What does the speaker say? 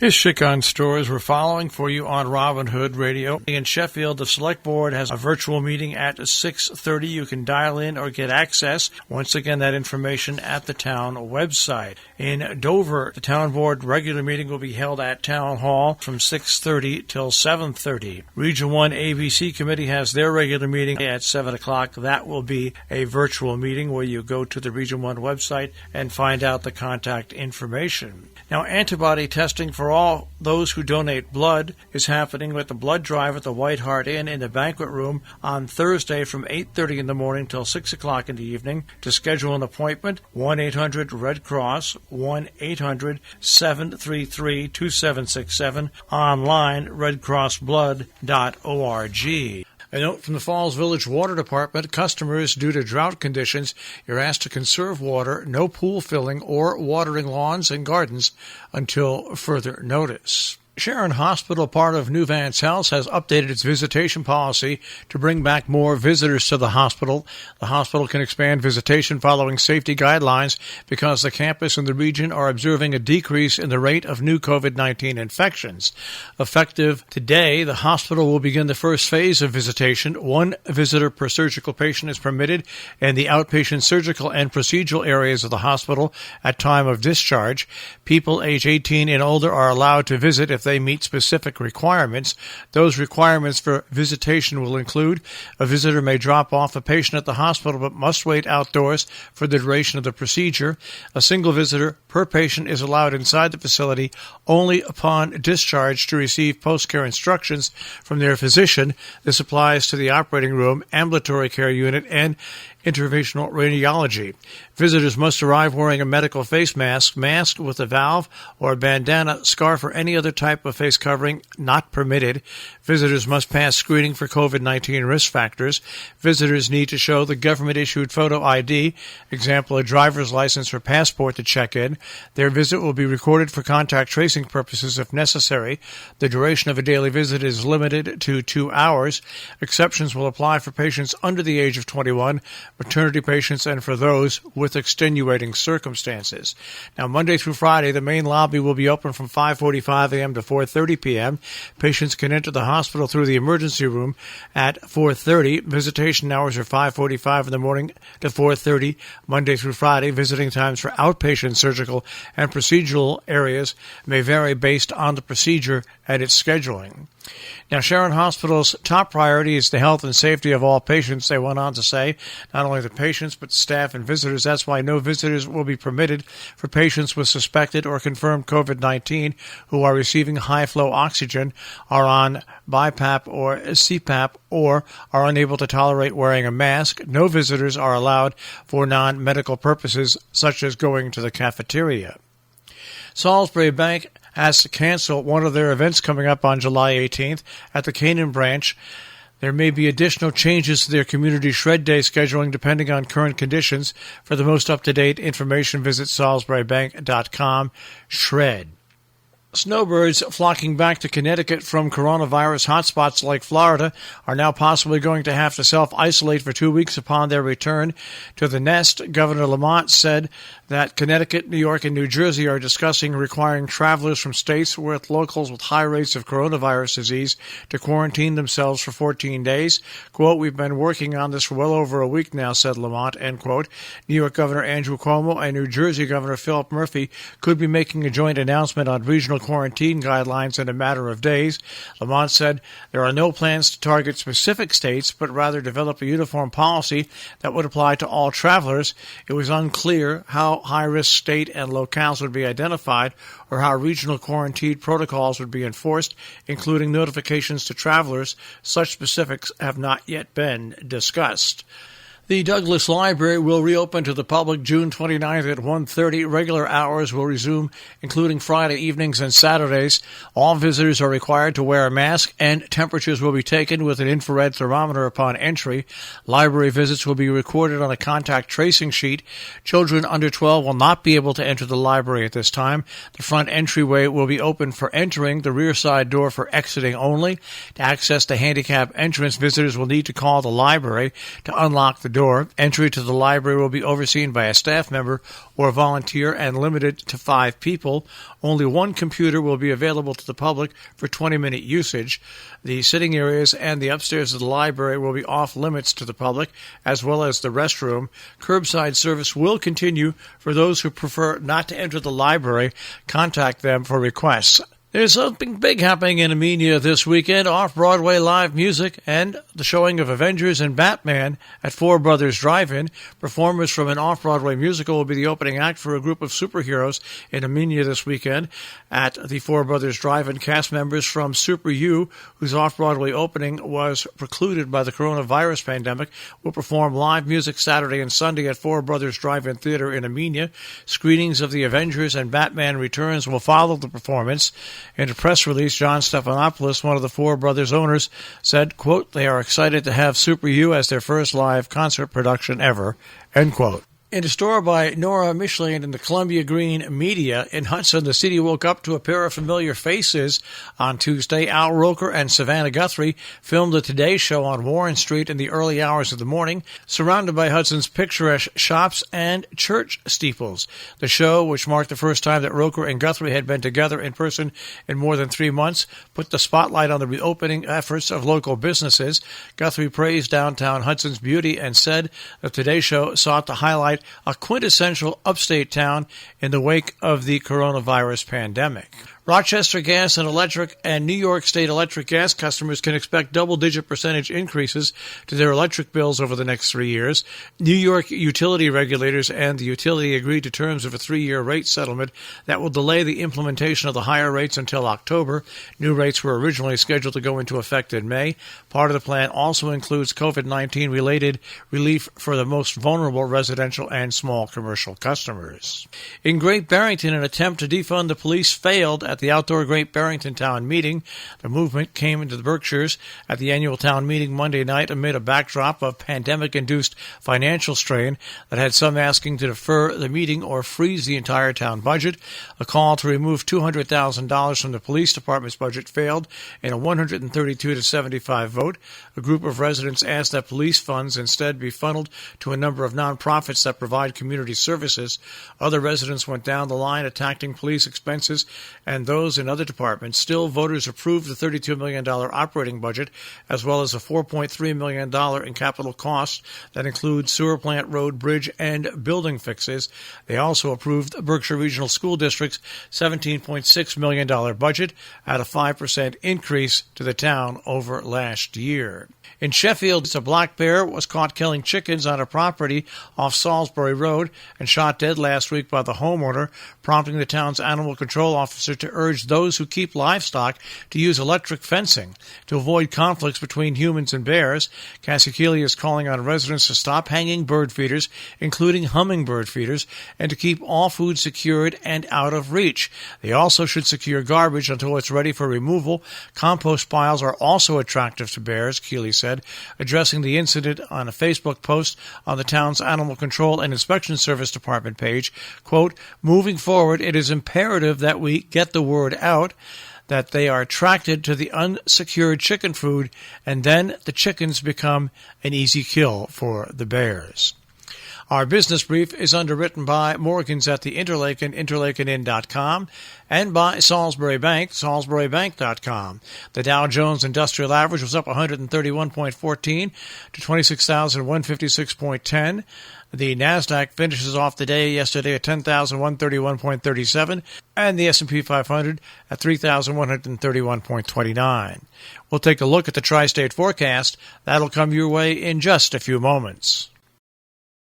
Here's Chic-On Stores. We're following for you on Robin Hood Radio. In Sheffield, the Select Board has a virtual meeting at 6:30. You can dial in or get access. Once again, that information at the town website. In Dover, the Town Board regular meeting will be held at Town Hall from 6:30 till 7:30. Region 1 ABC Committee has their regular meeting at 7 o'clock. That will be a virtual meeting where you go to the Region 1 website and find out the contact information. Now, antibody testing for all those who donate blood is happening with the blood drive at the White Hart Inn in the banquet room on Thursday from 8:30 in the morning till 6 o'clock in the evening. To schedule an appointment, 1-800-RED-CROSS, 1-800-733-2767, online, redcrossblood.org. A note from the Falls Village Water Department. Customers, due to drought conditions, you're asked to conserve water, no pool filling or watering lawns and gardens until further notice. Sharon Hospital, part of New Vance Health, has updated its visitation policy to bring back more visitors to the hospital. The hospital can expand visitation following safety guidelines because the campus and the region are observing a decrease in the rate of new COVID-19 infections. Effective today, the hospital will begin the first phase of visitation. 1 visitor per surgical patient is permitted in the outpatient surgical and procedural areas of the hospital at time of discharge. People age 18 and older are allowed to visit if they meet specific requirements. Those requirements for visitation will include a visitor may drop off a patient at the hospital but must wait outdoors for the duration of the procedure. A single visitor per patient is allowed inside the facility only upon discharge to receive post-care instructions from their physician. This applies to the operating room, ambulatory care unit, and interventional radiology. Visitors must arrive wearing a medical face mask, mask with a valve, or a bandana, scarf, or any other type of face covering not permitted. Visitors must pass screening for COVID-19 risk factors. Visitors need to show the government-issued photo ID, example, a driver's license or passport, to check in. Their visit will be recorded for contact tracing purposes if necessary. The duration of a daily visit is limited to 2 hours. Exceptions will apply for patients under the age of 21, maternity patients, and for those with extenuating circumstances. Now, Monday through Friday, the main lobby will be open from 5:45 a.m. to 4:30 p.m. Patients can enter the hospital through the emergency room at 4:30. Visitation hours are 5:45 in the morning to 4:30, Monday through Friday. Visiting times for outpatient surgical and procedural areas may vary based on the procedure and its scheduling. Now, Sharon Hospital's top priority is the health and safety of all patients, they went on to say. Not only the patients, but staff and visitors. That's why no visitors will be permitted for patients with suspected or confirmed COVID-19 who are receiving high-flow oxygen, are on BiPAP or CPAP, or are unable to tolerate wearing a mask. No visitors are allowed for non-medical purposes, such as going to the cafeteria. Salisbury Bank has to cancel one of their events coming up on July 18th at the Canaan branch. There may be additional changes to their Community Shred Day scheduling depending on current conditions. For the most up-to-date information, visit salisburybank.com/shred. Snowbirds flocking back to Connecticut from coronavirus hotspots like Florida are now possibly going to have to self-isolate for 2 weeks upon their return to the nest. Governor Lamont said that Connecticut, New York, and New Jersey are discussing requiring travelers from states with locals with high rates of coronavirus disease to quarantine themselves for 14 days. Quote, "We've been working on this for well over a week now," said Lamont, end quote. New York Governor Andrew Cuomo and New Jersey Governor Philip Murphy could be making a joint announcement on regional quarantine guidelines in a matter of days. Lamont said there are no plans to target specific states, but rather develop a uniform policy that would apply to all travelers. It was unclear how high-risk state and locales would be identified or how regional quarantine protocols would be enforced, including notifications to travelers. Such specifics have not yet been discussed. The Douglas Library will reopen to the public June 29th at 1:30. Regular hours will resume, including Friday evenings and Saturdays. All visitors are required to wear a mask, and temperatures will be taken with an infrared thermometer upon entry. Library visits will be recorded on a contact tracing sheet. Children under 12 will not be able to enter the library at this time. The front entryway will be open for entering, the rear side door for exiting only. To access the handicap entrance, visitors will need to call the library. To unlock the door. Entry to the library will be overseen by a staff member or volunteer and limited to 5 people. Only one computer will be available to the public for 20-minute usage. The sitting areas and the upstairs of the library will be off limits to the public, as well as the restroom. Curbside service will continue for those who prefer not to enter the library. Contact them for requests. There's something big happening in Amenia this weekend. Off-Broadway live music and the showing of Avengers and Batman at Four Brothers Drive-In. Performers from an off-Broadway musical will be the opening act for a group of superheroes in Amenia this weekend. At the Four Brothers Drive-In, cast members from Super U, whose off-Broadway opening was precluded by the coronavirus pandemic, will perform live music Saturday and Sunday at Four Brothers Drive-In Theater in Amenia. Screenings of the Avengers and Batman Returns will follow the performance. In a press release, John Stephanopoulos, one of the Four Brothers owners, said, quote, "They are excited to have Super U as their first live concert production ever," end quote. In a store by Nora Michelin in the Columbia Green Media in Hudson, the city woke up to a pair of familiar faces on Tuesday. Al Roker and Savannah Guthrie filmed the Today Show on Warren Street in the early hours of the morning, surrounded by Hudson's picturesque shops and church steeples. The show, which marked the first time that Roker and Guthrie had been together in person in more than 3 months, put the spotlight on the reopening efforts of local businesses. Guthrie praised downtown Hudson's beauty and said the Today Show sought to highlight a quintessential upstate town in the wake of the coronavirus pandemic. Rochester Gas and Electric and New York State Electric gas customers can expect double-digit percentage increases to their electric bills over the next 3 years. New York utility regulators and the utility agreed to terms of a 3-year rate settlement that will delay the implementation of the higher rates until October. New rates were originally scheduled to go into effect in May. Part of the plan also includes COVID-19 related relief for the most vulnerable residential and small commercial customers. In Great Barrington, an attempt to defund the police failed at the outdoor Great Barrington Town Meeting. The movement came into the Berkshires at the annual town meeting Monday night amid a backdrop of pandemic-induced financial strain that had some asking to defer the meeting or freeze the entire town budget. A call to remove $200,000 from the police department's budget failed in a 132 to 75 vote. A group of residents asked that police funds instead be funneled to a number of nonprofits that provide community services. Other residents went down the line attacking police expenses and those in other departments. Still, voters approved the $32 million operating budget, as well as a $4.3 million in capital costs that include sewer plant, road, bridge, and building fixes. They also approved Berkshire Regional School District's $17.6 million budget at a 5% increase to the town over last year. In Sheffield, a black bear was caught killing chickens on a property off Salisbury Road and shot dead last week by the homeowner, prompting the town's animal control officer to urge those who keep livestock to use electric fencing to avoid conflicts between humans and bears. Cassie Keeley is calling on residents to stop hanging bird feeders, including hummingbird feeders, and to keep all food secured and out of reach. They also should secure garbage until it's ready for removal. Compost piles are also attractive to bears, Keeley said, addressing the incident on a Facebook post on the town's Animal Control and Inspection Service Department page. Quote, "Moving forward, it is imperative that we get the word out that they are attracted to the unsecured chicken food, and then the chickens become an easy kill for the bears." Our business brief is underwritten by Morgans at the Interlaken, interlakenin.com, and by Salisbury Bank, salisburybank.com. The Dow Jones Industrial Average was up 131.14 to 26,156.10. The NASDAQ finishes off the day yesterday at 10,131.37, and the S&P 500 at 3,131.29. We'll take a look at the tri-state forecast. That'll come your way in just a few moments.